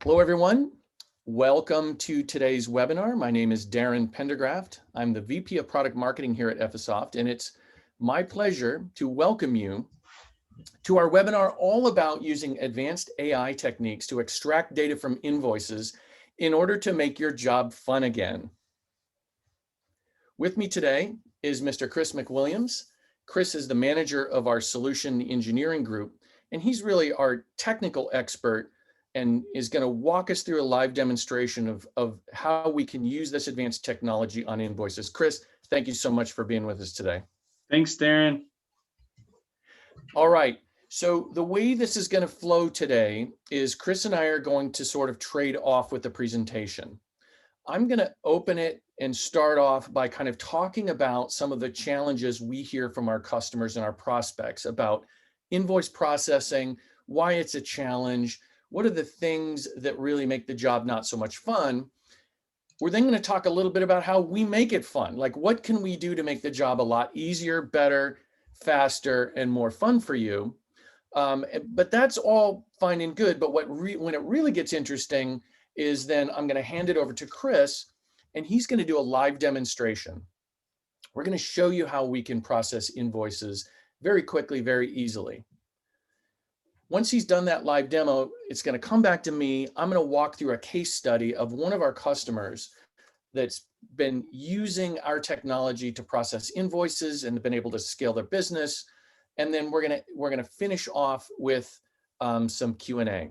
Hello, everyone. Welcome to today's webinar. My name is Darren Pendergraft. I'm the VP of Product Marketing here at Effisoft, and it's my pleasure to welcome you to our webinar all about using advanced AI techniques to extract data from invoices in order to make your job fun again. With me today is Mr. Chris McWilliams. Chris is the manager of our solution engineering group, and he's really our technical expert and is going to walk us through a live demonstration of how we can use this advanced technology on invoices. Chris, thank you so much for being with us today. Thanks, Darren. All right. So the way this is going to flow today is Chris and I are going to sort of trade off with the presentation. I'm going to open it and start off by kind of talking about some of the challenges we hear from our customers and our prospects about invoice processing, why it's a challenge, what are the things that really make the job not so much fun. We're then going to talk a little bit about how we make it fun. Like, what can we do to make the job a lot easier, better, faster, and more fun for you? But that's all fine and good. But when it really gets interesting is then I'm going to hand it over to Chris, and he's going to do a live demonstration. We're going to show you how we can process invoices very quickly, very easily. Once he's done that live demo, it's going to come back to me. I'm going to walk through a case study of one of our customers that's been using our technology to process invoices and been able to scale their business. And then we're going to finish off with some Q&A.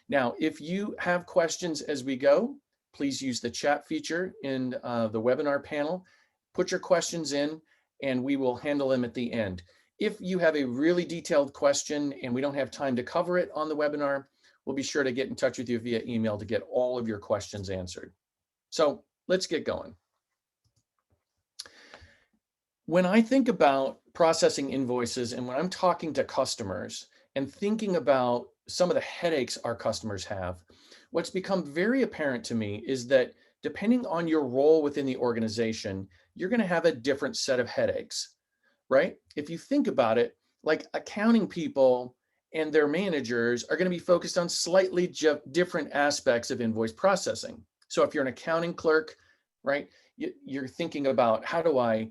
Now, if you have questions as we go, please use the chat feature in the webinar panel. Put your questions in, and we will handle them at the end. If you have a really detailed question and we don't have time to cover it on the webinar, we'll be sure to get in touch with you via email to get all of your questions answered. So let's get going. When I think about processing invoices and when I'm talking to customers and thinking about some of the headaches our customers have, what's become very apparent to me is that depending on your role within the organization, you're going to have a different set of headaches, right? If you think about it, like accounting people and their managers are going to be focused on slightly different aspects of invoice processing. So if you're an accounting clerk, right, you're thinking about how do I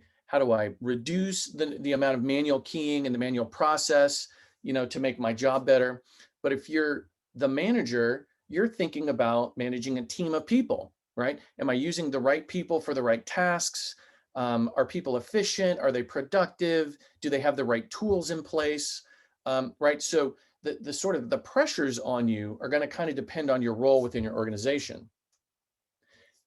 reduce the amount of manual keying and the manual process, to make my job better. But if you're the manager, you're thinking about managing a team of people, right? Am I using the right people for the right tasks? Are people efficient? Are they productive? Do they have the right tools in place? Right. So the sort of the pressures on you are going to kind of depend on your role within your organization.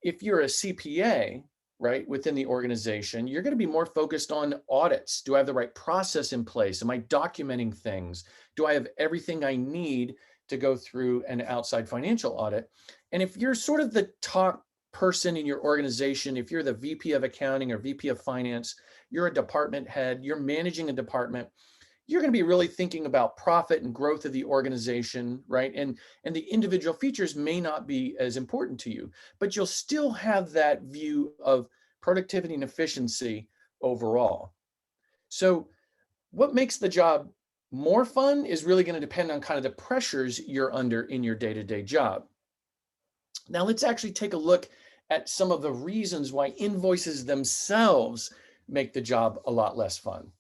If you're a CPA, right, within the organization, you're going to be more focused on audits. Do I have the right process in place? Am I documenting things? Do I have everything I need to go through an outside financial audit? And if you're sort of the top person in your organization, if you're the VP of accounting or VP of finance, you're a department head, you're managing a department, you're going to be really thinking about profit and growth of the organization, right? And the individual features may not be as important to you, but you'll still have that view of productivity and efficiency overall. So what makes the job more fun is really going to depend on kind of the pressures you're under in your day-to-day job. Now let's actually take a look at some of the reasons why invoices themselves make the job a lot less fun.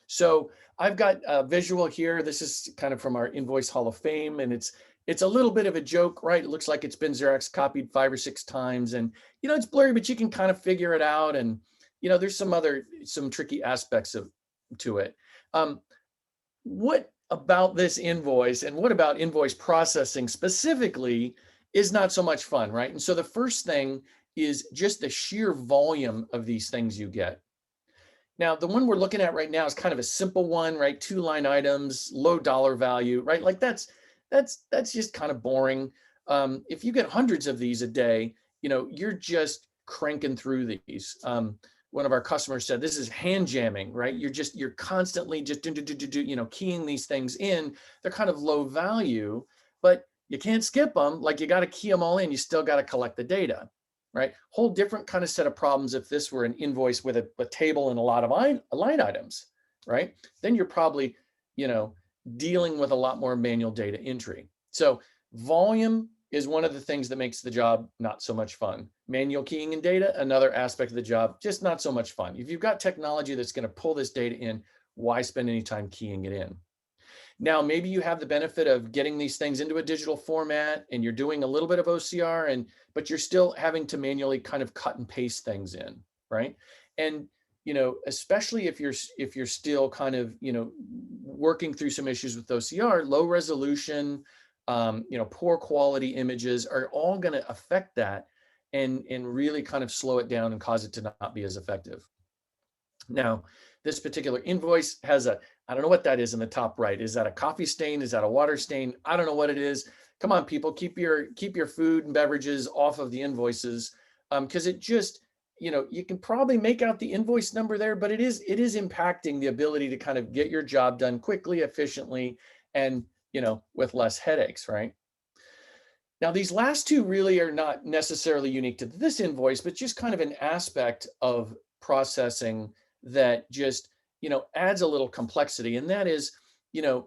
So I've got a visual here. This is kind of from our Invoice Hall of Fame, and it's a little bit of a joke, right? It looks like it's been Xerox copied 5 or 6 times, and it's blurry, but you can kind of figure it out. And there's some tricky aspects to it. What about this invoice, and what about invoice processing specifically, is not so much fun, right? And so the first thing is just the sheer volume of these things you get. Now, the one we're looking at right now is kind of a simple one, right? 2 line items, low dollar value, right? Like that's just kind of boring. If you get hundreds of these a day, you're just cranking through these. One of our customers said, this is hand jamming, right? You're constantly just keying these things in. They're kind of low value, but you can't skip them. Like, you got to key them all in. You still got to collect the data, right? Whole different kind of set of problems if this were an invoice with a table and a lot of line items, right? Then you're probably, dealing with a lot more manual data entry. So volume is one of the things that makes the job not so much fun. Manual keying in data, another aspect of the job, just not so much fun. If you've got technology that's going to pull this data in, why spend any time keying it in? Now, maybe you have the benefit of getting these things into a digital format and you're doing a little bit of OCR, but you're still having to manually kind of cut and paste things in, right? And especially if you're still kind of working through some issues with OCR, low resolution, poor quality images are all going to affect that and really kind of slow it down and cause it to not be as effective. Now, this particular invoice has I don't know what that is in the top right. Is that a coffee stain? Is that a water stain? I don't know what it is. Come on, people, keep your food and beverages off of the invoices, because it just, you can probably make out the invoice number there, but it is impacting the ability to kind of get your job done quickly, efficiently, and with less headaches, right? Now, these last two really are not necessarily unique to this invoice, but just kind of an aspect of processing that just, adds a little complexity. And that is,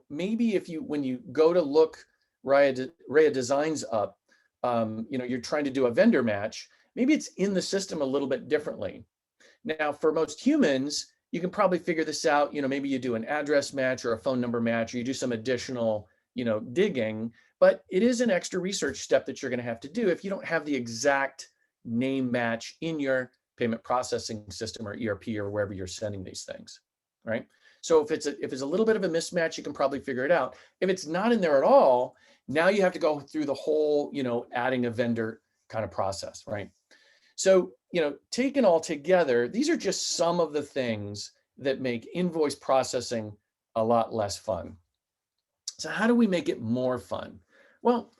maybe when you go to look Raya Designs up, you're trying to do a vendor match, maybe it's in the system a little bit differently. Now, for most humans, you can probably figure this out. Maybe you do an address match or a phone number match, or you do some additional, digging, but it is an extra research step that you're going to have to do if you don't have the exact name match in your payment processing system or ERP or wherever you're sending these things, right? So if it's a little bit of a mismatch, you can probably figure it out. If it's not in there at all, now you have to go through the whole, adding a vendor kind of process, right? So, taken all together, these are just some of the things that make invoice processing a lot less fun. So how do we make it more fun? Well,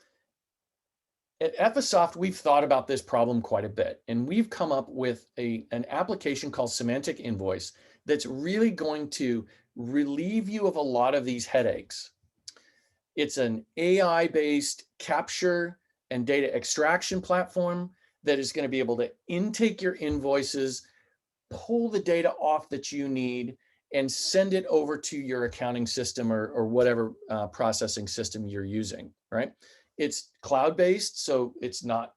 at Effisoft, we've thought about this problem quite a bit, and we've come up with an application called Semantik Invoice that's really going to relieve you of a lot of these headaches. It's an AI-based capture and data extraction platform that is going to be able to intake your invoices, pull the data off that you need, and send it over to your accounting system or whatever processing system you're using, right? It's cloud-based, so it's not,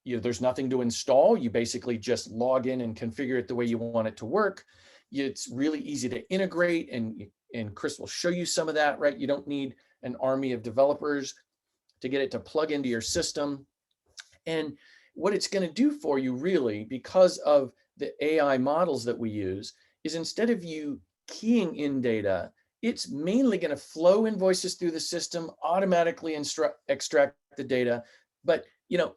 there's nothing to install. You basically just log in and configure it the way you want it to work. It's really easy to integrate, and Chris will show you some of that, right? You don't need an army of developers to get it to plug into your system. And what it's going to do for you, really, because of the AI models that we use, is instead of you keying in data, it's mainly going to flow invoices through the system, automatically extract the data, but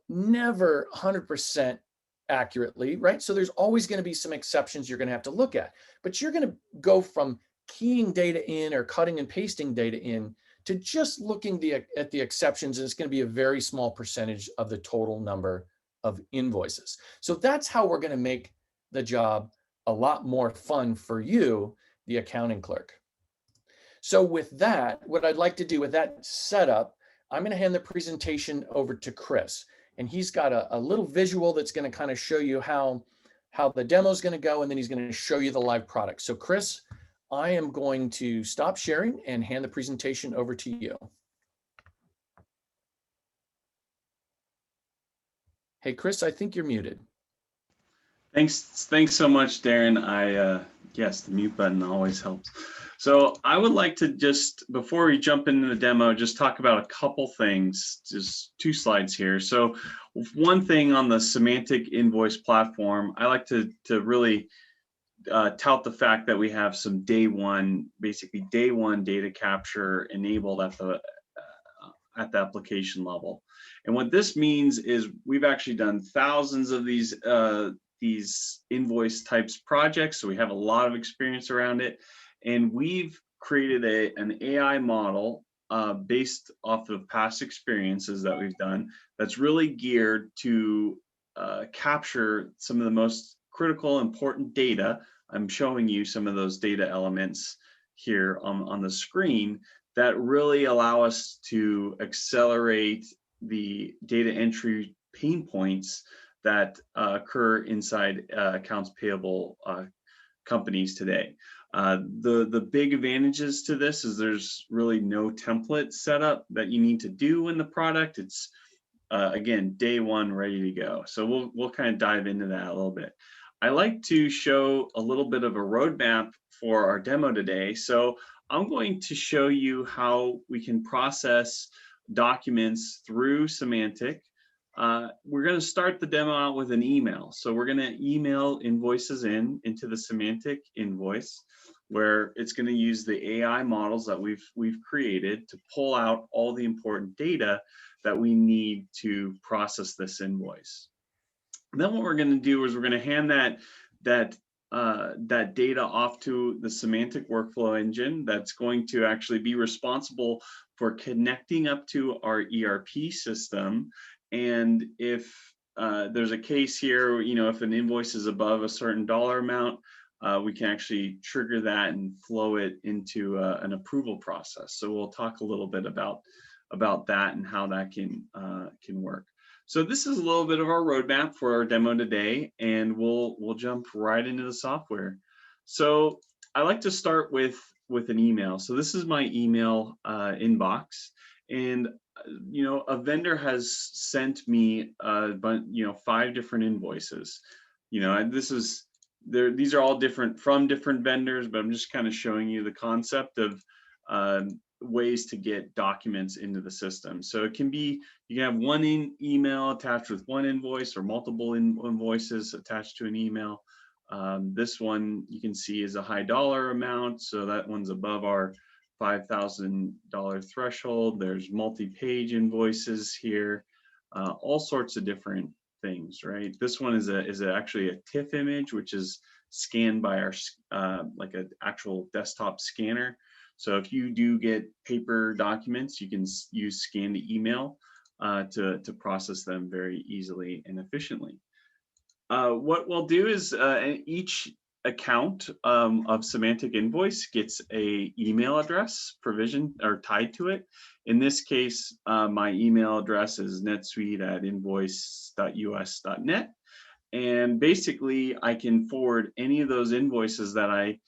never 100% accurately, right? So there's always going to be some exceptions you're going to have to look at, but you're going to go from keying data in or cutting and pasting data in to just looking at the exceptions, and it's going to be a very small percentage of the total number of invoices. So that's how we're going to make the job a lot more fun for you, the accounting clerk. So with that, what I'd like to do with that setup, I'm going to hand the presentation over to Chris, and he's got a little visual that's going to kind of show you how the demo is going to go, and then he's going to show you the live product. So Chris, I am going to stop sharing and hand the presentation over to you. Hey, Chris, I think you're muted. Thanks so much, Darren. Yes, the mute button always helps. So I would like to just, before we jump into the demo, just talk about a couple things, just 2 slides here. So one thing on the Semantik Invoice platform, I like to really tout the fact that we have some basically day one data capture enabled at the application level. And what this means is we've actually done thousands of these invoice types projects, so we have a lot of experience around it, and we've created an AI model based off of past experiences that we've done that's really geared to capture some of the most critical, important data. I'm showing you some of those data elements here on the screen that really allow us to accelerate the data entry pain points that occur inside accounts payable companies today. The big advantages to this is there's really no template setup that you need to do in the product. It's again, day one, ready to go. So we'll kind of dive into that a little bit. I like to show a little bit of a roadmap for our demo today. So I'm going to show you how we can process documents through Semantic. We're going to start the demo out with an email. So we're going to email invoices into the Semantic invoice, where it's going to use the AI models that we've created to pull out all the important data that we need to process this invoice. And then what we're going to do is we're going to hand that that data off to the Semantic workflow engine that's going to actually be responsible for connecting up to our ERP system. And if there's a case here, if an invoice is above a certain dollar amount, we can actually trigger that and flow it into an approval process. So we'll talk a little bit about that and how that can work. So this is a little bit of our roadmap for our demo today, and we'll jump right into the software. So I like to start with an email. So this is my email inbox, and a vendor has sent me but 5 different invoices. This is these are all different from different vendors, but I'm just kind of showing you the concept of ways to get documents into the system. So it can be, you can have one email attached with one invoice, or multiple invoices attached to an email. This one you can see is a high dollar amount, so that one's above our $5,000 threshold. There's multi-page invoices here, all sorts of different things, right? This one is actually a TIFF image, which is scanned by our like an actual desktop scanner. So if you do get paper documents, you can use scan to email to process them very easily and efficiently. What we'll do is each account of Semantic Invoice gets a email address provision or tied to it. In this case, my email address is netsuite@invoice.us.net. And basically, I can forward any of those invoices that I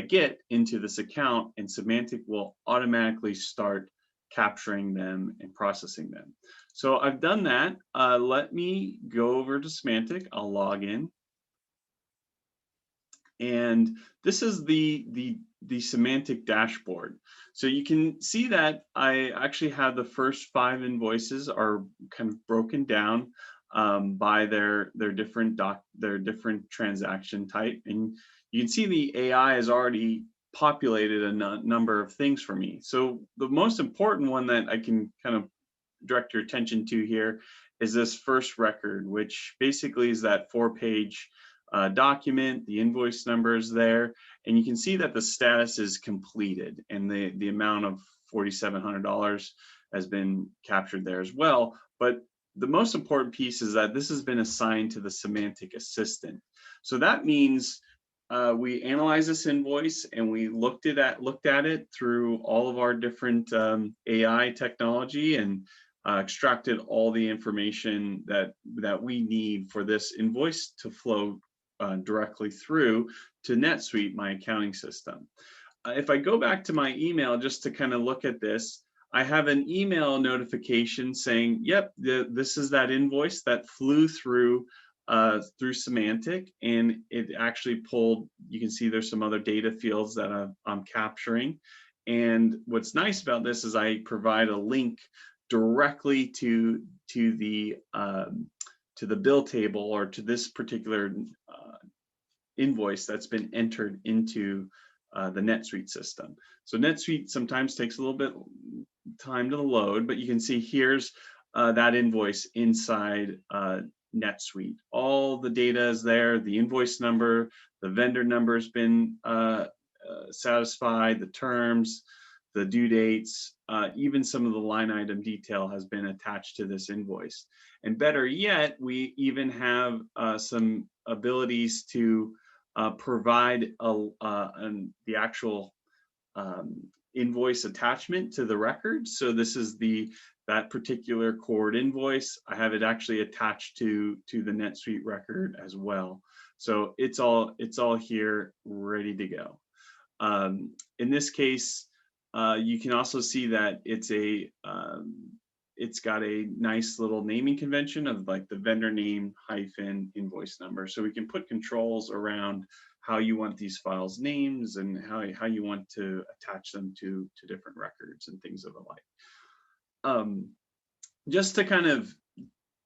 get into this account, and Semantic will automatically start capturing them and processing them. So I've done that. Let me go over to Semantic. I'll log in. And this is the Semantic dashboard. So you can see that I actually have the first 5 invoices are kind of broken down by their different transaction type, and you can see the AI has already populated a number of things for me. So the most important one that I can kind of direct your attention to here is this first record, which basically is that 4-page document. The invoice number is there, and you can see that the status is completed, and the amount of $4,700 has been captured there as well. But the most important piece is that this has been assigned to the Semantic assistant. So that means we analyzed this invoice and we looked at it through all of our different AI technology, and extracted all the information that we need for this invoice to flow directly through to NetSuite, my accounting system. If I go back to my email just to kind of look at this, I have an email notification saying, yep, this is that invoice that flew through Semantic, and it actually pulled, you can see there's some other data fields that I'm capturing. And what's nice about this is I provide a link directly to the bill table, or to this particular invoice that's been entered into the NetSuite system. So NetSuite sometimes takes a little bit time to load, but you can see here's that invoice inside NetSuite. All the data is there, the invoice number, the vendor number has been satisfied, the terms, the due dates, even some of the line item detail has been attached to this invoice. And better yet, we even have some abilities to provide the actual invoice attachment to the record. So this is that particular core invoice. I have it actually attached to the NetSuite record as well. So it's all here ready to go. In this case, you can also see that it's it's got a nice little naming convention of like the vendor name hyphen invoice number. So we can put controls around how you want these files names and how you want to attach them to different records and things of the like. Um, just to kind of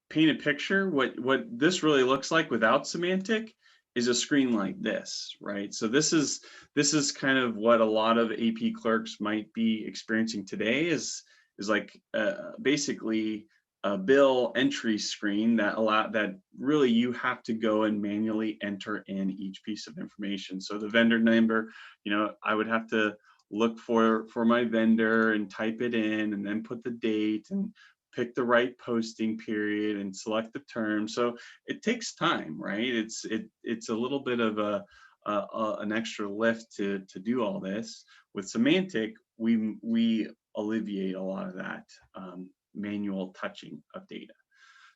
paint a picture, what this really looks like without Semantic is a screen like this, right? So this is kind of what a lot of AP clerks might be experiencing today is like basically a bill entry screen that really you have to go and manually enter in each piece of information. So the vendor number, I would have to look for my vendor and type it in and then put the date and pick the right posting period and select the term. So it takes time, right? It's a little bit of an extra lift to do all this. With Semantic, we alleviate a lot of that manual touching of data.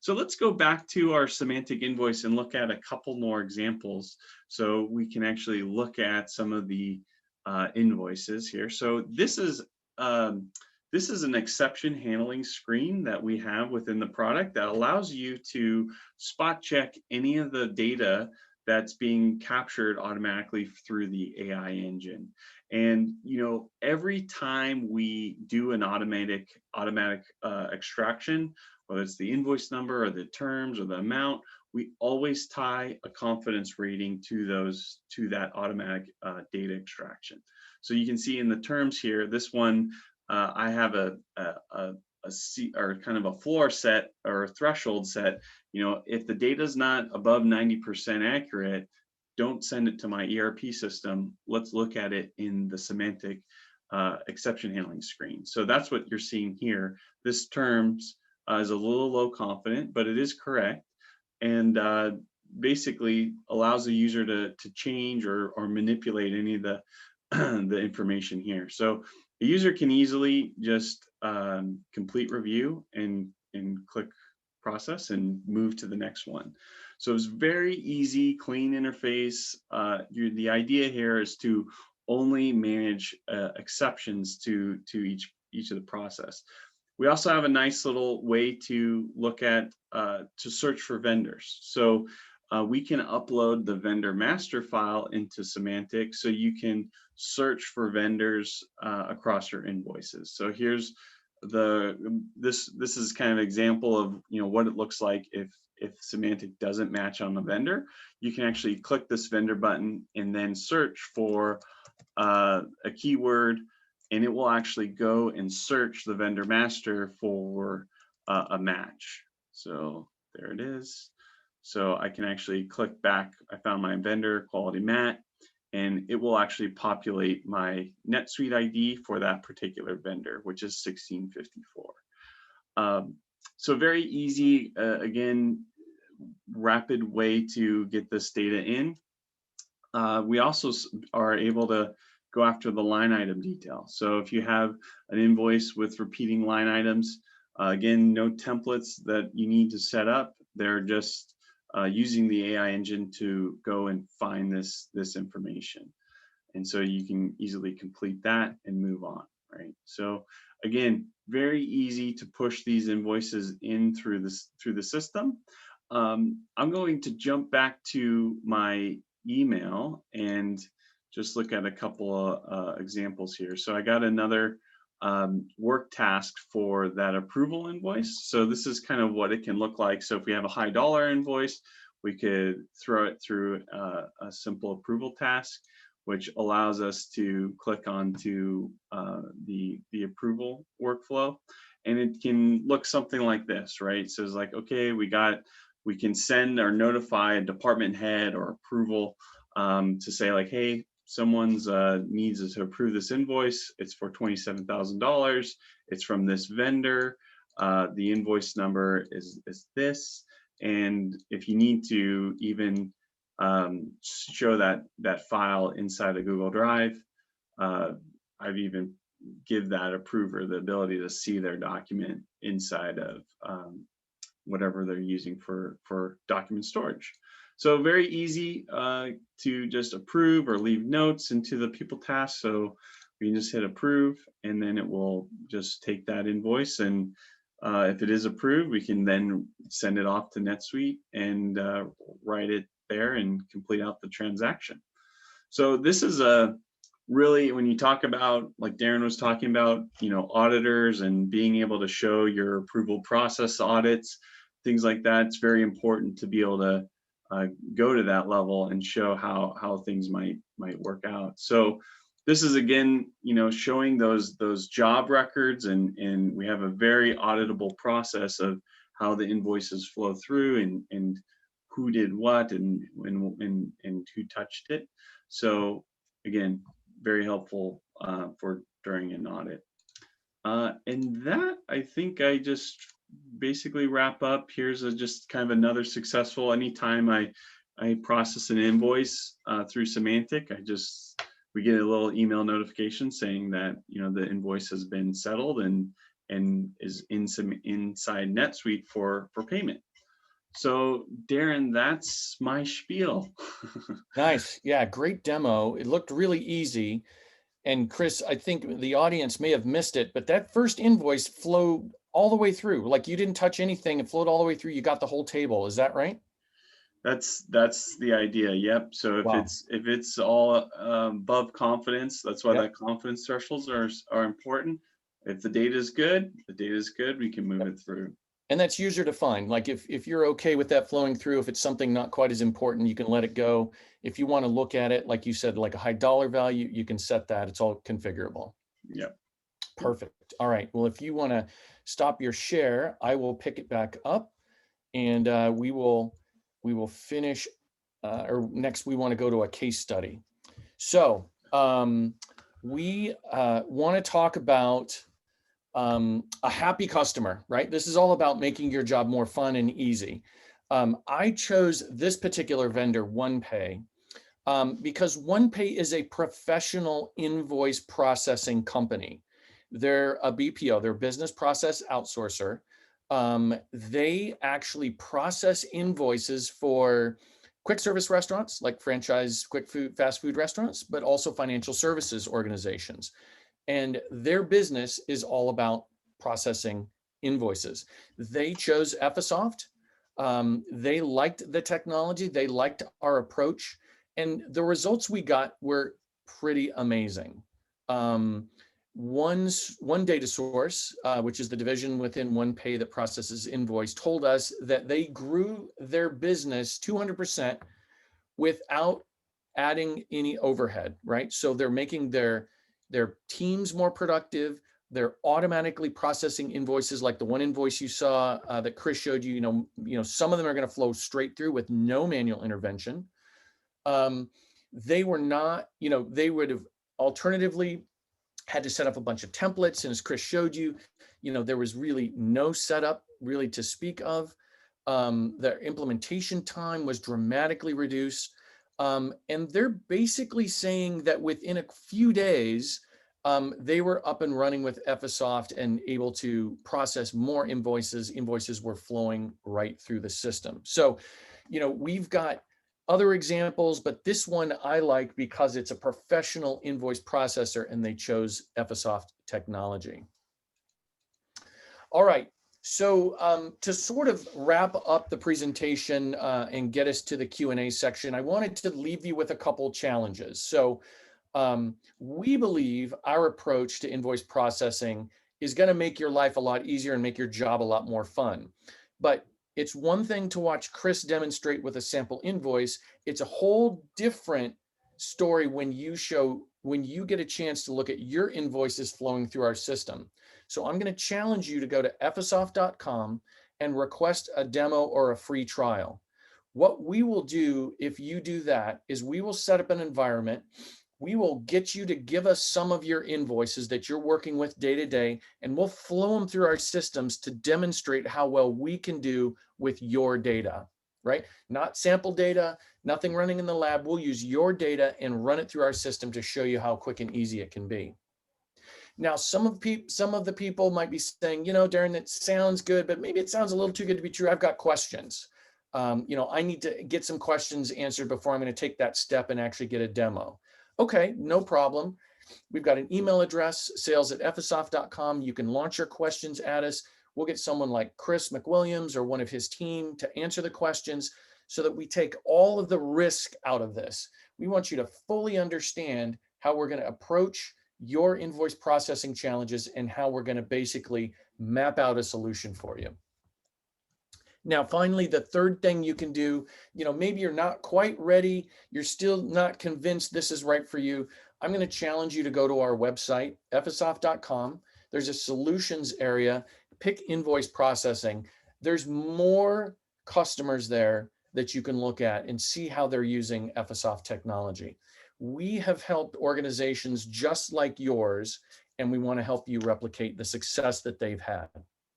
So let's go back to our semantic invoice and look at a couple more examples so we can actually look at some of the invoices here. So this is an exception handling screen that we have within the product that allows you to spot check any of the data that's being captured automatically through the AI engine. And every time we do an automatic extraction, whether it's the invoice number or the terms or the amount, we always tie a confidence rating to that automatic data extraction. So you can see in the terms here, this one I have a or kind of a floor set or a threshold set. If the data is not above 90% accurate, don't send it to my ERP system. Let's look at it in the semantic exception handling screen. So that's what you're seeing here. This terms is a little low confident, but it is correct, and basically allows the user to change or manipulate any of the the information here. So the user can easily just complete review and click process and move to the next one. So it's very easy, clean interface. The idea here is to only manage exceptions to each of the process. We also have a nice little way to look at to search for vendors. So we can upload the vendor master file into Semantic so you can search for vendors across your invoices. So here's this is kind of an example of what it looks like if Semantic doesn't match on the vendor. You can actually click this vendor button and then search for a keyword, and it will actually go and search the vendor master for a match. So there it is. So I can actually click back. I found my vendor quality mat, and it will actually populate my NetSuite ID for that particular vendor, which is 1654. So very easy, again, rapid way to get this data in. We also are able to go after the line item detail. So if you have an invoice with repeating line items, again, no templates that you need to set up. They're just using the AI engine to go and find this information. And so you can easily complete that and move on, right? So again, very easy to push these invoices in through the system. I'm going to jump back to my email and just look at a couple of examples here. So I got another work task for that approval invoice. So this is kind of what it can look like. So if we have a high dollar invoice, we could throw it through a simple approval task, which allows us to click onto the approval workflow. And it can look something like this, right? So it's like, okay, we can send or notify a department head or approval to say like, hey, someone's needs us to approve this invoice. It's for $27,000. It's from this vendor. The invoice number is this. And if you need to even show that file inside of Google Drive, I've even give that approver the ability to see their document inside of whatever they're using for document storage. So very easy to just approve or leave notes into the people task. So we can just hit approve, and then it will just take that invoice and If it is approved, we can then send it off to NetSuite and write it there and complete out the transaction. So this is a really, when you talk about, like Darren was talking about, auditors and being able to show your approval process audits, things like that, it's very important to be able to go to that level and show how things might work out. So this is again, showing those job records, and we have a very auditable process of how the invoices flow through, and who did what, and who touched it. So again, very helpful for during an audit. And that, I think I just basically wrap up. Here's just kind of another successful. Anytime I process an invoice through Semantik, we get a little email notification saying that the invoice has been settled and is inside NetSuite for payment. So Darren, that's my spiel. Nice. Yeah, great demo. It looked really easy. And Chris, I think the audience may have missed it, but that first invoice flowed all the way through. Like you didn't touch anything, it flowed all the way through. You got the whole table. Is that right? That's the idea. Yep. So Wow. if it's all above confidence, that's why Yep. that confidence thresholds are important. If the data is good, we can move Yep. it through. And that's user defined. Like if you're okay with that flowing through, if it's something not quite as important, you can let it go. If you want to look at it, like you said, like a high dollar value, you can set that. It's all configurable. Yep. Yep. Perfect. All right. Well, if you want to stop your share, I will pick it back up, and we will finish. Or next, we want to go to a case study. So we want to talk about a happy customer, right? This is all about making your job more fun and easy. I chose this particular vendor, OnePay, because OnePay is a professional invoice processing company. They're a BPO, they're a business process outsourcer. They actually process invoices for quick service restaurants, like franchise quick food, fast food restaurants, but also financial services organizations. And their business is all about processing invoices. They chose Effisoft. They liked the technology. They liked our approach. And the results we got were pretty amazing. One data source, which is the division within OnePay that processes invoice, told us that they grew their business 200% without adding any overhead, right? So they're making their teams more productive. They're automatically processing invoices like the one invoice you saw that Chris showed you. Some of them are going to flow straight through with no manual intervention. They were not, they would have alternatively had to set up a bunch of templates. And as Chris showed you, there was really no setup really to speak of. Their implementation time was dramatically reduced. And they're basically saying that within a few days, they were up and running with Effisoft and able to process more invoices. Invoices were flowing right through the system. So, we've got other examples, but this one I like because it's a professional invoice processor and they chose Effisoft technology. All right. So to sort of wrap up the presentation and get us to the Q&A section, I wanted to leave you with a couple challenges. So we believe our approach to invoice processing is going to make your life a lot easier and make your job a lot more fun. But it's one thing to watch Chris demonstrate with a sample invoice. It's a whole different story when you get a chance to look at your invoices flowing through our system. So I'm going to challenge you to go to effisoft.com and request a demo or a free trial. What we will do if you do that is we will set up an environment. We will get you to give us some of your invoices that you're working with day to day, and we'll flow them through our systems to demonstrate how well we can do with your data, right? Not sample data, nothing running in the lab. We'll use your data and run it through our system to show you how quick and easy it can be. Now, some of the people might be saying, Darren, that sounds good, but maybe it sounds a little too good to be true. I've got questions. I need to get some questions answered before I'm going to take that step and actually get a demo. Okay, no problem. We've got an email address, sales@effisoft.com. You can launch your questions at us. We'll get someone like Chris McWilliams or one of his team to answer the questions so that we take all of the risk out of this. We want you to fully understand how we're going to approach your invoice processing challenges and how we're going to basically map out a solution for you. Now, finally, the third thing you can do, maybe you're not quite ready, you're still not convinced this is right for you. I'm going to challenge you to go to our website, effisoft.com. There's a solutions area, pick invoice processing. There's more customers there that you can look at and see how they're using Effisoft technology. We have helped organizations just like yours, and we want to help you replicate the success that they've had.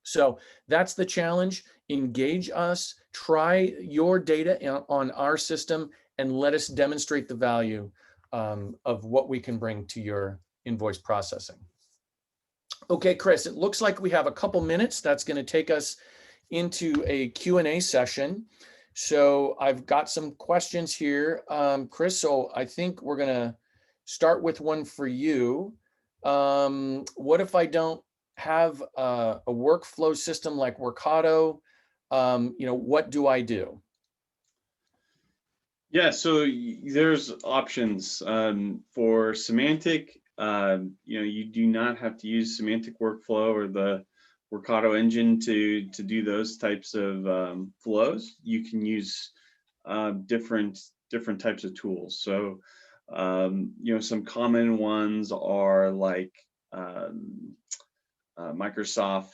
So that's the challenge. Engage us, try your data on our system, and let us demonstrate the value of what we can bring to your invoice processing. Okay, Chris, it looks like we have a couple minutes. That's going to take us into a Q&A session. So I've got some questions here, Chris. So I think we're going to start with one for you. What if I don't have a workflow system like Workato? What do I do? Yeah, so there's options for Semantik. You do not have to use Semantik workflow or the Workato engine to do those types of flows. You can use different types of tools. So some common ones are like Microsoft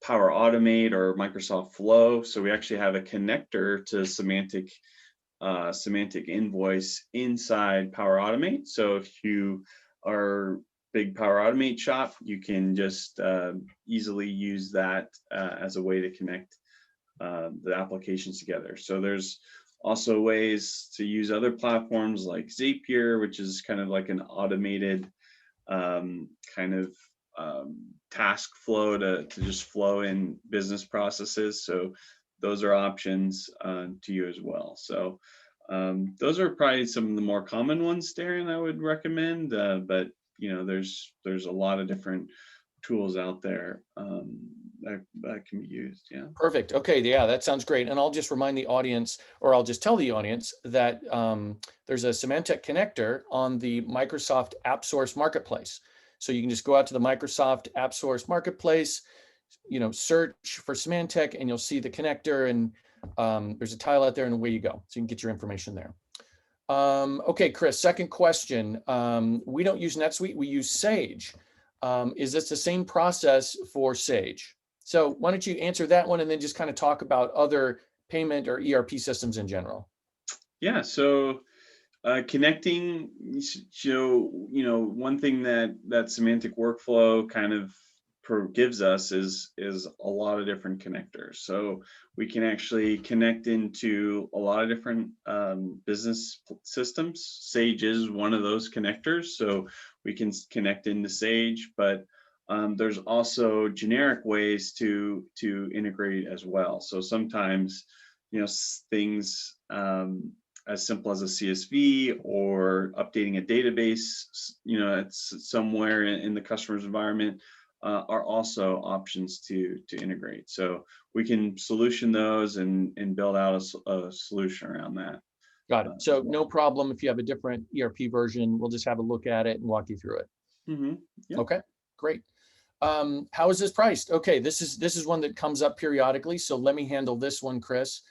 Power Automate or Microsoft Flow. So we actually have a connector to Semantik Invoice inside Power Automate. So if you are big Power Automate shop, you can just easily use that as a way to connect the applications together. So there's also ways to use other platforms like Zapier, which is kind of like an automated kind of task flow to just flow in business processes. So those are options to you as well. So those are probably some of the more common ones, Darren, I would recommend. But there's a lot of different tools out there that can be used. Yeah. Perfect. Okay. Yeah, that sounds great. And I'll just remind the audience, or I'll just tell the audience that there's a Semantik connector on the Microsoft AppSource Marketplace. So you can just go out to the Microsoft AppSource Marketplace, search for Semantik, and you'll see the connector, and there's a tile out there, and away you go. So you can get your information there. Okay, Chris, second question. We don't use NetSuite, we use Sage. Is this the same process for Sage? So why don't you answer that one and then just kind of talk about other payment or ERP systems in general? Yeah. So connecting, one thing that Semantik workflow kind of gives us is a lot of different connectors. So we can actually connect into a lot of different business systems. Sage is one of those connectors, so we can connect into Sage, but there's also generic ways to integrate as well. So sometimes things as simple as a CSV or updating a database, it's somewhere in the customer's environment, are also options to integrate. So we can solution those and build out a solution around that. Got it. So no problem if you have a different ERP version, we'll just have a look at it and walk you through it. Mm-hmm. Yep. Okay, great. How is this priced? Okay, this is one that comes up periodically, so let me handle this one, Chris.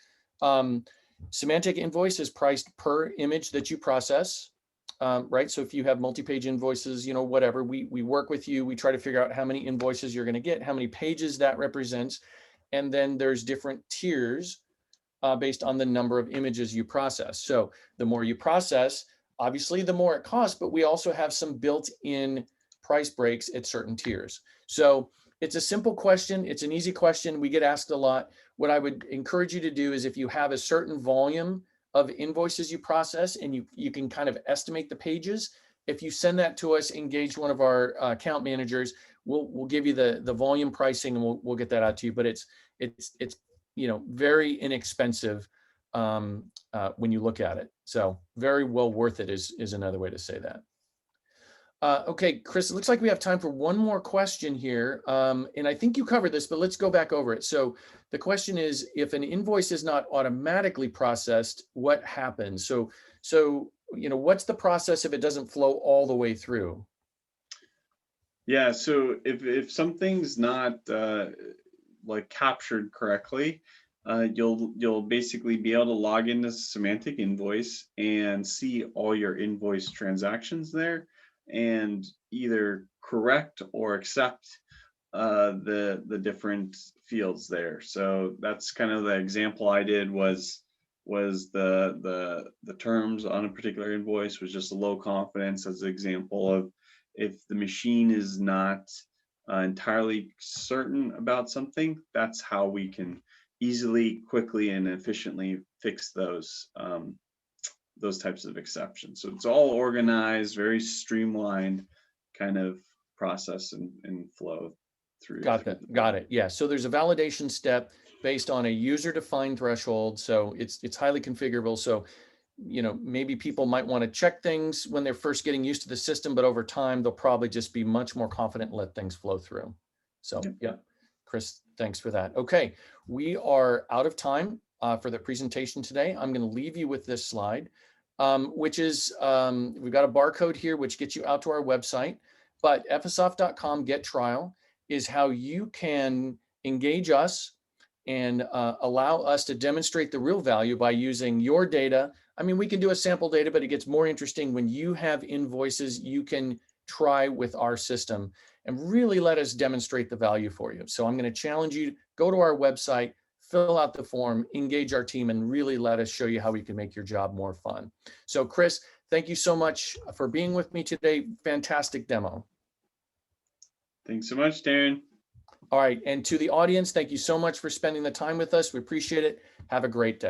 Semantik Invoice is priced per image that you process, right? So if you have multi-page invoices, whatever, we work with you. We try to figure out how many invoices you're going to get, how many pages that represents, and then there's different tiers based on the number of images you process. So the more you process, obviously, the more it costs, but we also have some built-in price breaks at certain tiers. So it's a simple question. It's an easy question. We get asked a lot. What I would encourage you to do is if you have a certain volume of invoices you process and you can kind of estimate the pages, if you send that to us, engage one of our account managers, we'll give you the volume pricing and we'll get that out to you. But it's very inexpensive when you look at it. So very well worth it is another way to say that. Okay, Chris, it looks like we have time for one more question here. And I think you covered this, but let's go back over it. So the question is, if an invoice is not automatically processed, what happens? So, what's the process if it doesn't flow all the way through? Yeah, so if something's not like captured correctly, you'll basically be able to log into Semantic Invoice and see all your invoice transactions there, and either correct or accept the different fields there. So that's kind of the example I did was the terms on a particular invoice was just a low confidence as an example of if the machine is not entirely certain about something, that's how we can easily, quickly, and efficiently fix those types of exceptions. So it's all organized, very streamlined kind of process and flow Got through that. the Got business. it. Yeah. So there's a validation step based on a user-defined threshold. So it's highly configurable. So, maybe people might want to check things when they're first getting used to the system, but over time they'll probably just be much more confident and let things flow through. So, Yep. yeah, Chris, thanks for that. Okay, we are out of time for the presentation today. I'm going to leave you with this slide, which is we've got a barcode here which gets you out to our website, but fsoft.com get trial is how you can engage us and allow us to demonstrate the real value by using your data. I mean, we can do a sample data, but it gets more interesting when you have invoices you can try with our system and really let us demonstrate the value for you. So I'm going to challenge you to go to our website, fill out the form, engage our team, and really let us show you how we can make your job more fun. So Chris, thank you so much for being with me today. Fantastic demo. Thanks so much, Darren. All right. And to the audience, thank you so much for spending the time with us. We appreciate it. Have a great day.